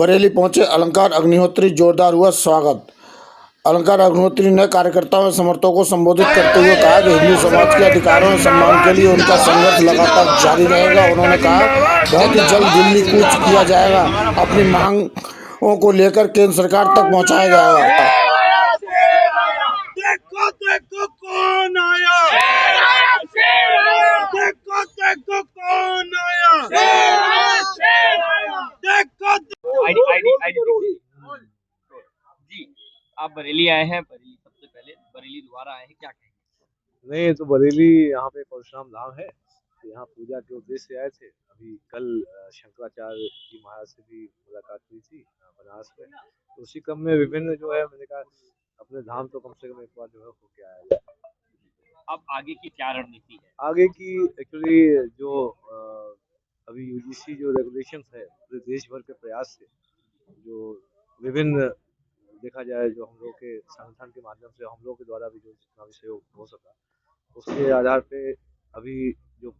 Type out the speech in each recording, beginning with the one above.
बरेली पहुंचे अलंकार अग्निहोत्री, जोरदार हुआ स्वागत। अलंकार अग्निहोत्री ने कार्यकर्ताओं और समर्थकों को संबोधित करते हुए कहा कि हिंदू समाज के अधिकारों और सम्मान के लिए उनका संघर्ष लगातार जारी रहेगा। उन्होंने कहा, बहुत ही जल्द दिल्ली कूच किया जाएगा, अपनी मांगों को लेकर केंद्र सरकार तक पहुंचाया जाएगा। देखो देखो कौन आया, देखो देखो कौन आया, देखो आईडी जी। आप बरेली आए हैं, बरेली सबसे पहले बरेली दोबारा आए हैं, क्या कहेंगे? नहीं, तो बरेली यहाँ पे परशुराम धाम है, तो यहाँ पूजा के उद्देश्य से आए थे। अभी कल शंकराचार्य जी महाराज से भी मुलाकात हुई थी बनारस में, तो उसी क्रम में विभिन्न जो है मैंने कहा अपने धाम तो कम से कम एक बार जो है होके आया जाए। अब आगे की क्या रणनीति है? आगे की एक्चुअली जो अभी यूजीसी जो रेगुलेशंस है पूरे देश भर के प्रयास से जो विभिन्न देखा जाए जो हम लोग के संगठन के माध्यम से हम लोग के द्वारा भी जो जितना भी सहयोग हो सका उसके आधार पे अभी जो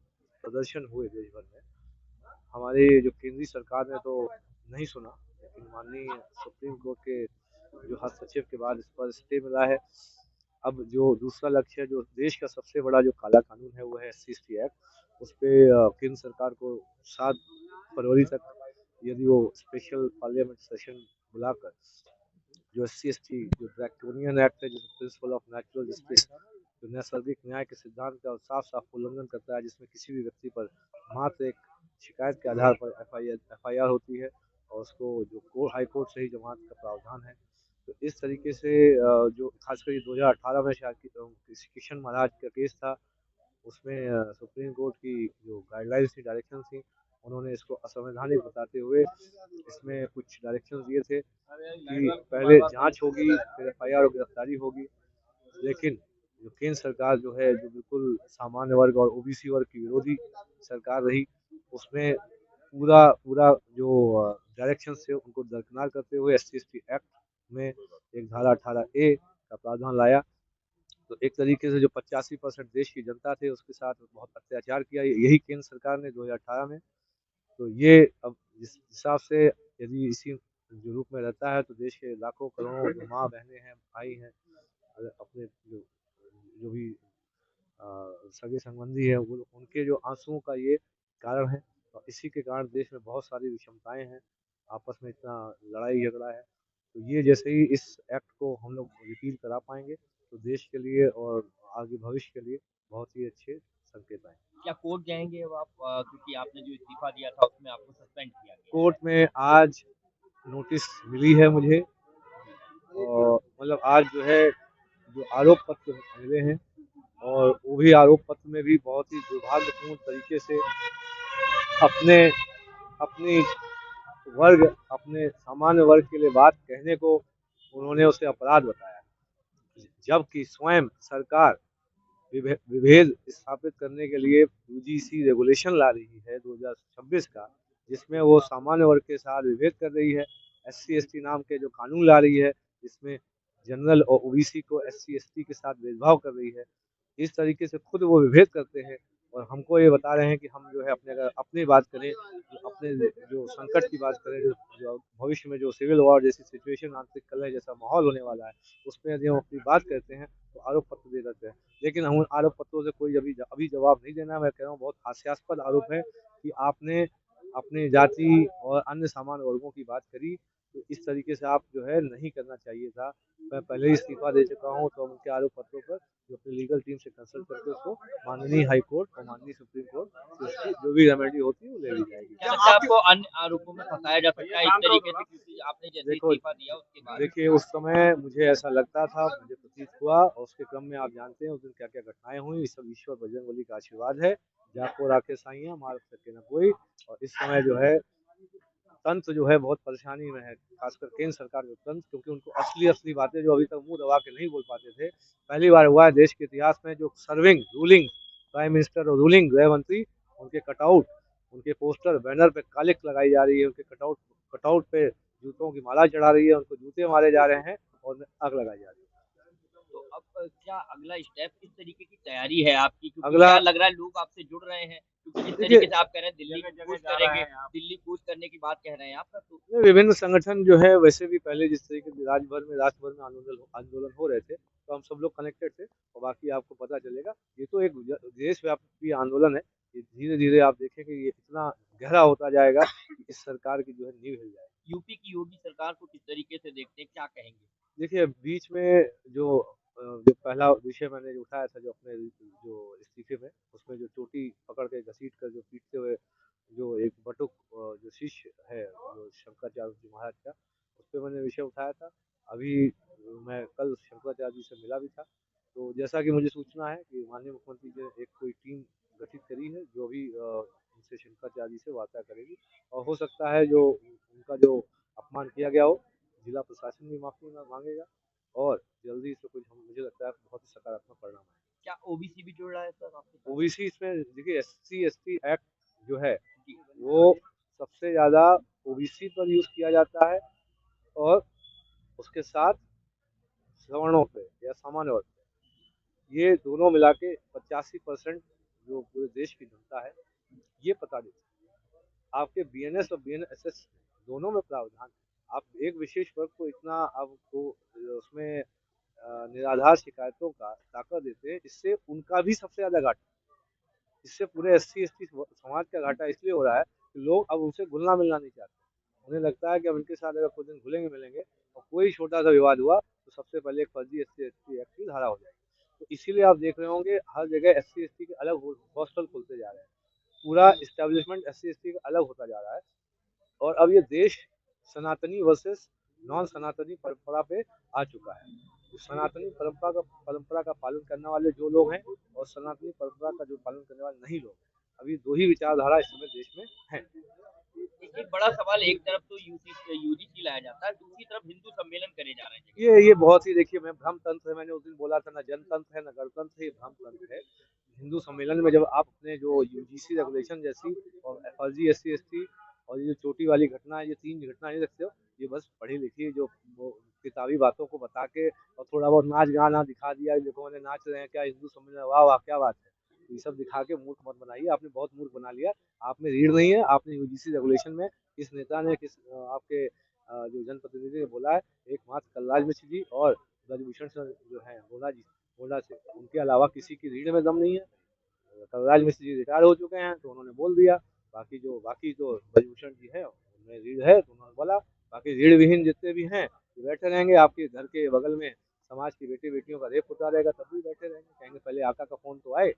प्रदर्शन हुए देश भर में, हमारे जो केंद्रीय सरकार ने तो नहीं सुना, लेकिन माननीय सुप्रीम कोर्ट के जो हस्तक्षेप के बाद इस पर स्टे मिला है। अब जो दूसरा लक्ष्य है, जो देश का सबसे बड़ा जो काला कानून है वो है SC/ST एक्ट, उस पर केंद्र सरकार को 7 फरवरी तक यदि वो स्पेशल पार्लियामेंट सेशन बुलाकर जो SC/ST जो ड्रैकोनियन एक्ट है, जो प्रिंसिपल ऑफ नेचुरल जस्टिस, जो नैसर्गिक न्याय के सिद्धांत का साफ साफ उल्लंघन करता है, जिसमें किसी भी व्यक्ति पर मात्र एक शिकायत के आधार पर FIR होती है और उसको जो हाई कोर्ट से ही जमानत का प्रावधान है। तो इस तरीके से जो खासकर 2018 में शायद किशन महाराज का केस था, उसमें सुप्रीम कोर्ट की जो गाइडलाइंस थी, डायरेक्शन थी, उन्होंने इसको असंवैधानिक बताते हुए इसमें कुछ डायरेक्शन दिए थे कि पहले जांच होगी, फिर FIR और गिरफ्तारी होगी। लेकिन जो केंद्र सरकार जो है, जो बिल्कुल सामान्य वर्ग और OBC वर्ग की विरोधी सरकार रही, उसमें पूरा जो डायरेक्शन थे उनको दरकिनार करते हुए SC/ST एक्ट में एक धारा 18A का प्रावधान लाया। तो एक तरीके से जो 85% देश की जनता थे उसके साथ बहुत अत्याचार किया यही केंद्र सरकार ने 2018 में। तो ये अब जिस हिसाब से यदि इसी जो रूप में रहता है तो देश के लाखों करोड़ों जो माँ बहनें हैं, भाई हैं, अपने जो भी सगे संबंधी है, वो उनके जो आंसुओं का ये कारण है। और इसी के कारण देश में बहुत सारी विषमताएं हैं, आपस में इतना लड़ाई झगड़ा है। तो ये जैसे ही इस एक्ट को हम लोग रिपील करा पाएंगे तो देश के लिए और आगे भविष्य के लिए बहुत ही अच्छे संकेत आएंगे। क्या कोर्ट जाएंगे अब आप, क्योंकि आपने जो इस्तीफा दिया था उसमें आपको सस्पेंड किया गया? कोर्ट में आज नोटिस मिली है मुझे, और मतलब आज जो है जो आरोप पत्र मिले हैं, और वो भी आरोप पत्र में भी बहुत ही दुर्भाग्यपूर्ण तरीके से अपने सामान्य वर्ग के लिए बात कहने को उन्होंने उसे अपराध बताया, जबकि स्वयं सरकार विभेद स्थापित करने के लिए UGC रेगुलेशन ला रही है 2026 का, जिसमें वो सामान्य वर्ग के साथ विभेद कर रही है। SC/ST नाम के जो कानून ला रही है, जिसमें जनरल और OBC को SC/ST के साथ भेदभाव कर रही है। इस तरीके से खुद वो विभेद करते हैं और हमको ये बता रहे हैं कि हम जो है अपनी बात करें, अपने जो संकट की बात करें, जो भविष्य में जो सिविल वॉर जैसी सिचुएशन, आंतरिक कलह जैसा माहौल होने वाला है, उसमें यदि हम अपनी बात करते हैं तो आरोप पत्र दे देते हैं। लेकिन हम आरोप पत्रों से कोई अभी जवाब नहीं देना। मैं कह रहा हूँ बहुत हास्यास्पद आरोप है कि आपने अपनी जाति और अन्य सामान्य वर्गों की बात करी, तो इस तरीके से आप जो है नहीं करना चाहिए था। मैं पहले ही इस्तीफा दे चुका हूँ, तो उनके आरोप पत्रों पर जो अपनी लीगल टीम से कंसल्ट करके उसको माननीय हाई कोर्ट और माननीय सुप्रीम कोर्ट से जो भी रेमेडी होती है वो ले ली जाएगी। क्या आपको अन्य आरोपों में फंसाया जा सकता है इस तरीके से, क्योंकि आपने जैसे इस्तीफा दिया उसके बाद? देखिए, उस समय मुझे ऐसा लगता था, मुझे प्रतीत हुआ, और उसके क्रम में आप जानते हैं उस दिन क्या क्या घटनाएं हुई। सब ईश्वर बजरंगबली का आशीर्वाद है, जाको राखे साइया मार सके न कोई। और इस समय जो है तंत्र जो है बहुत परेशानी में है, खासकर केंद्र सरकार के तंत्र, क्योंकि उनको असली बातें जो अभी तक मुंह दबा के नहीं बोल पाते थे, पहली बार हुआ है देश के इतिहास में जो सर्विंग रूलिंग प्राइम मिनिस्टर और रूलिंग गृह मंत्री, उनके कटआउट, उनके पोस्टर बैनर पे कालिख लगाई जा रही है, उनके कटआउट पे जूतों की माला चढ़ा रही है, उनको जूते मारे जा रहे हैं और आग लगाई जा रही है। तो अब अब क्या अगला स्टेप किस तरीके की तैयारी है आपकी, क्योंकि अगला क्या लग रहा है लोग आपसे जुड़ रहे हैं, क्योंकि जिस देखिए तरीके से आप कह रहे हैं दिल्ली कूच करेंगे, दिल्ली कूच करने की बात कह रहे हैं आप, तो विभिन्न संगठन जो है वैसे भी पहले जिस तरीके से राष्ट्र भर में आंदोलन हो रहे थे, तो हम सब लोग कनेक्टेड थे। और बाकी आपको पता चलेगा, ये तो एक देशव्यापी आंदोलन है। ये धीरे धीरे आप देखेंगे ये इतना गहरा होता जाएगा कि इस सरकार की जो है नींव हिल जाएगी। यूपी की योगी सरकार को किस तरीके से देखते हैं, क्या कहेंगे? देखिए बीच में जो पहला विषय मैंने जो उठाया था, जो अपने जो इस्तीफे में, उसमें जो चोटी पकड़ के घसीट कर जो पीटते हुए जो एक बटुक जो शिष्य है जो शंकराचार्य जी महाराज का, उस पर मैंने विषय उठाया था। अभी मैं कल शंकराचार्य जी से मिला भी था। तो जैसा कि मुझे सूचना है कि माननीय मुख्यमंत्री जी ने एक कोई टीम गठित करी है जो भी उनसे शंकराचार्य जी से वार्ता करेगी। और हो सकता है जो उनका जो अपमान किया गया हो, जिला प्रशासन भी माफी मांगेगा और जल्दी से कुछ मुझे लगता है बहुत ही सकारात्मक परिणाम आएगा। क्या ओबीसी भी जुड़ रहा है सर आपके साथ? ओबीसी इसमें देखिए SC/ST एक्ट जो है वो सबसे ज्यादा ओबीसी पर यूज किया जाता है और उसके साथ सवर्णों पे या सामान्य वर्ग पे, ये दोनों मिला के 85% जो पूरे देश की जनता है ये पता देती है। आपके BNS और BNSS दोनों में प्रावधान है। आप एक विशेष वर्ग को इतना आपको उसमें निराधार शिकायतों का ताकत देते हैं, इससे उनका भी सबसे ज्यादा घाटा, इससे पूरे SC/ST समाज का घाटा इसलिए हो रहा है कि लोग अब उनसे घुलना मिलना नहीं चाहते। उन्हें लगता है कि अब इनके साथ अगर कुछ दिन घुलेंगे मिलेंगे और कोई छोटा सा विवाद हुआ तो सबसे पहले एक फर्जी SC/ST एक्ट की धारा हो जाएगी। तो इसीलिए आप देख रहे होंगे हर जगह SC/ST के अलग हॉस्टल खुलते जा रहे हैं, पूरा इस्टेब्लिशमेंट SC/ST का अलग होता जा रहा है। और अब ये देश सनातनी वर्सेस नॉन सनातनी परंपरा पे आ चुका है। तो सनातनी परंपरा का पालन करने वाले जो लोग हैं और सनातनी परंपरा का जो पालन करने वाले नहीं लोग, अभी दो ही विचारधारा इस समय देश में है। एक बड़ा सवाल, एक तरफ तो यूजीसी लाया जाता है, दूसरी तरफ हिंदू सम्मेलन करे जा रहे हैं। ये बहुत ही देखिए, मैं भ्रम तंत्र है, मैंने उस दिन बोला था ना जनतंत्र है ना गणतंत्र है, ये भ्रम तंत्र है। हिंदू सम्मेलन में जब आप अपने जो यूजीसी रेगुलेशन जैसी और फर्जी SC/ST और ये जो चोटी वाली घटना है, ये 3 घटना नहीं रखते हो, ये बस पढ़ी लिखी जो किताबी बातों को बता के और थोड़ा बहुत नाच गाना दिखा दिया, देखो मैंने नाच रहे हैं क्या हिंदू सम्मेलन, वाह वाह क्या बात है, ये सब दिखा के मूर्ख मत बनाइए। आपने बहुत मूर्ख बना लिया। आप में रीढ़ नहीं है। आपने यूजीसी रेगुलेशन में किस नेता ने किस आपके जो जनप्रतिनिधि ने बोला है, एकमात्र कलराज मिश्र जी और ब्रजभूषण सर जो है गोंडा से, उनके अलावा किसी की रीढ़ में दम नहीं है। कलराज मिश्र जी रिटायर हो चुके हैं तो उन्होंने बोल दिया, बाकी तो ब्रजभूषण जी है उनमें रीढ़ है तो उन्होंने बोला। बाकी रीढ़ विहीन जितने भी हैं ये बैठे रहेंगे। आपके घर के बगल में समाज की बेटी बेटियों का रेप होता रहेगा तब भी बैठे रहेंगे, कहेंगे पहले आका का फोन तो आए,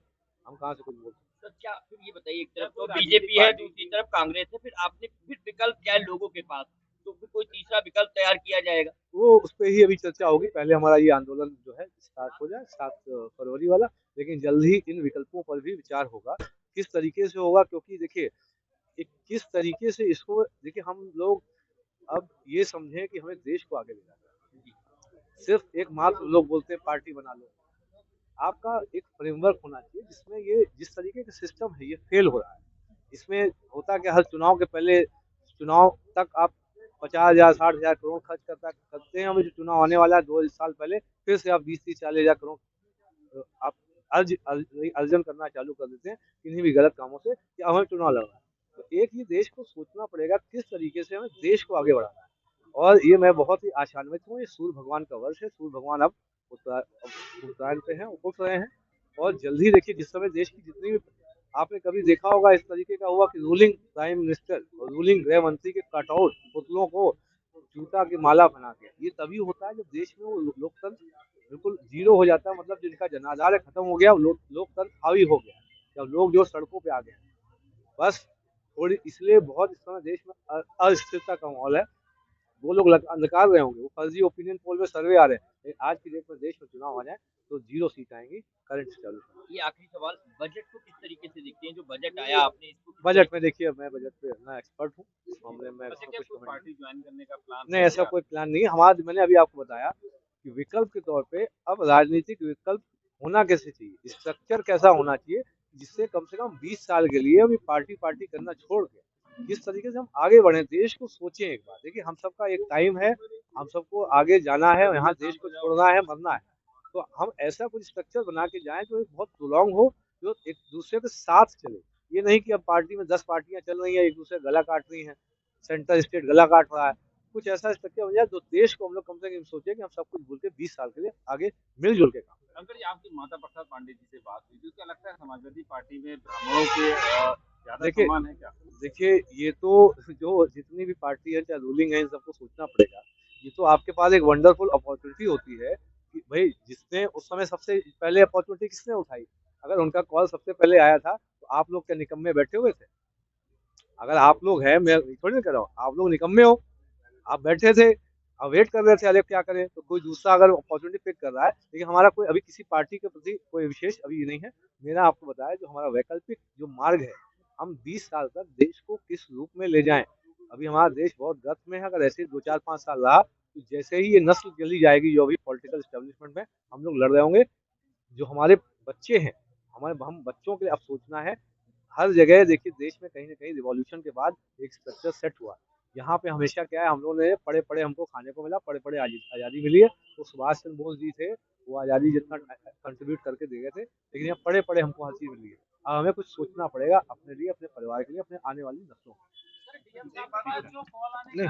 हम कहाँ से कुछ बोल सकते। सर क्या फिर ये बताइए, एक तरफ तो बीजेपी है, दूसरी तरफ कांग्रेस है, फिर आपने फिर विकल्प क्या है लोगों के पास, तो फिर कोई तीसरा विकल्प तैयार किया जाएगा? वो उस पर ही अभी चर्चा होगी। पहले हमारा ये आंदोलन जो है स्टार्ट हो जाए 7 फरवरी वाला, लेकिन जल्द ही इन विकल्पों पर भी विचार होगा। किस तरीके से होगा, क्योंकि देखिए किस तरीके से इसको देखिए, हम लोग अब ये समझें कि हमें देश को आगे ले जाना है। सिर्फ एक मात्र लोग बोलते हैं पार्टी बना लो, आपका एक फ्रेमवर्क होना चाहिए जिसमें ये जिस तरीके का सिस्टम है ये फेल हो रहा है। इसमें होता क्या, हर चुनाव के पहले चुनाव तक आप 50,000 60,000 करोड़ खर्च करते हैं। अभी जो चुनाव आने वाला है 2 साल पहले फिर से आप 20-30 40,000 करोड़ आप अर्जन करना चालू कर देते हैं किन्हीं भी गलत कामों से कि हमें चुनाव लड़ना है। तो एक ही देश को सोचना पड़ेगा किस तरीके से हमें देश को आगे बढ़ाना है। और ये मैं बहुत ही आशान्वित हूँ। ये सूर्य भगवान का वर्ष है। सूर्य भगवान अब उत्तरायण पे हैं, उठ रहे हैं। और जल्दी देखिए, जिस समय देश की जितनी भी आपने कभी देखा होगा इस तरीके का हुआ कि रूलिंग प्राइम मिनिस्टर और रूलिंग गृह मंत्री के कटआउट पुतलों को जूता की माला बना के, ये तभी होता है जब देश में वो लोकतंत्र बिल्कुल जीरो हो जाता है। मतलब जिनका जनाधार है खत्म हो गया, लोकतंत्र हावी हो गया, जब लोग जो सड़कों पे आ गए। बस थोड़ी इसलिए बहुत इस समय देश में अस्थिरता का माहौल है। वो लोग नकार रहे होंगे, वो फर्जी ओपिनियन पोल में सर्वे आ रहे हैं, लेकिन आज की डेट में देश में चुनाव आ जाए तो 0 सीट आएंगी करंट चालू। ये आखिरी सवाल, बजट को किस तरीके से देखते हैं? जो बजट आया आपने इसको बजट में देखिए, मैं बजट पे ना एक्सपर्ट हूँ इस मामले में, पार्टी ज्वाइन करने का प्लान नहीं ऐसा कोई प्लान नहीं है हमारा। मैंने अभी आपको बताया कि विकल्प के तौर पे अब राजनीतिक विकल्प होना कैसे चाहिए, स्ट्रक्चर कैसा होना चाहिए जिससे कम से कम 20 साल के लिए अभी पार्टी करना छोड़ के किस तरीके से हम आगे बढ़े, देश को सोचें एक बार। देखिए हम सबका एक टाइम है, हम सबको आगे जाना है, यहाँ देश को छोड़ना है, मरना है। तो हम ऐसा कुछ स्ट्रक्चर बना के जाएं जो एक बहुत प्रोलॉन्ग हो, जो एक दूसरे के साथ चले। ये नहीं कि अब पार्टी में 10 पार्टियां चल रही हैं, एक दूसरे का गला काट रही हैं, सेंटर स्टेट गला काट रहा है। कुछ ऐसा स्ट्रक्चर बन जाए जो देश को हम लोग कम से कम सोचे कि हम सब कुछ भूल के 20 साल के लिए आगे मिलजुल के काम करें। अंकल जी, आपकी माता प्रसाद पांडे जी से बात हुई थी, क्या लगता है समाजवादी पार्टी में ब्राह्मणों के ज्यादा देखिए सम्मान है क्या? देखिए, ये तो जो जितनी भी पार्टी है चाहे रूलिंग है, इन सबको सोचना पड़ेगा। ये तो आपके पास एक वंडरफुल अपॉर्चुनिटी होती है कि भाई जिसने उस समय सबसे पहले अपॉर्चुनिटी किसने उठाई? अगर उनका कॉल सबसे पहले आया था तो आप लोग क्या निकम्मे बैठे हुए थे? अगर आप लोग हैं, मैं थोड़ी ना कह रहा हूँ, आप लोग निकम्मे हो, आप बैठे थे, आप वेट कर रहे थे, अरे क्या करें? तो कोई दूसरा अगर अपॉर्चुनिटी पिक कर रहा है, लेकिन हमारा कोई अभी किसी पार्टी के प्रति कोई विशेष अभी ये नहीं है। मेरा आपको बताया जो हमारा वैकल्पिक जो मार्ग है, हम 20 साल तक देश को किस रूप में ले जाएं। अभी हमारा देश बहुत गर्त में है, अगर ऐसे 2-4-5 साल रहा तो जैसे ही ये नस्ल चली जाएगी जो अभी पॉलिटिकल एस्टेब्लिशमेंट में हम लोग लड़ रहे होंगे, जो हमारे बच्चे हैं, हमारे हम बच्चों के लिए अब सोचना है। हर जगह देखिए देश में कहीं न कहीं रिवॉल्यूशन के बाद एक स्ट्रक्चर सेट हुआ। यहाँ पे हमेशा क्या है, हम लोगों ने पढ़े-पढ़े हमको खाने को मिला, पढ़े-पढ़े आज़ादी मिली है। तो सुभाष चंद्र बोस जी थे, वो आज़ादी जितना कंट्रीब्यूट करके दे गए थे, लेकिन यहाँ पढ़े-पढ़े हमको हर चीज़ मिली है। अब हमें कुछ सोचना पड़ेगा अपने लिए, अपने परिवार के लिए, अपने आने वाली नस्लों के लिए।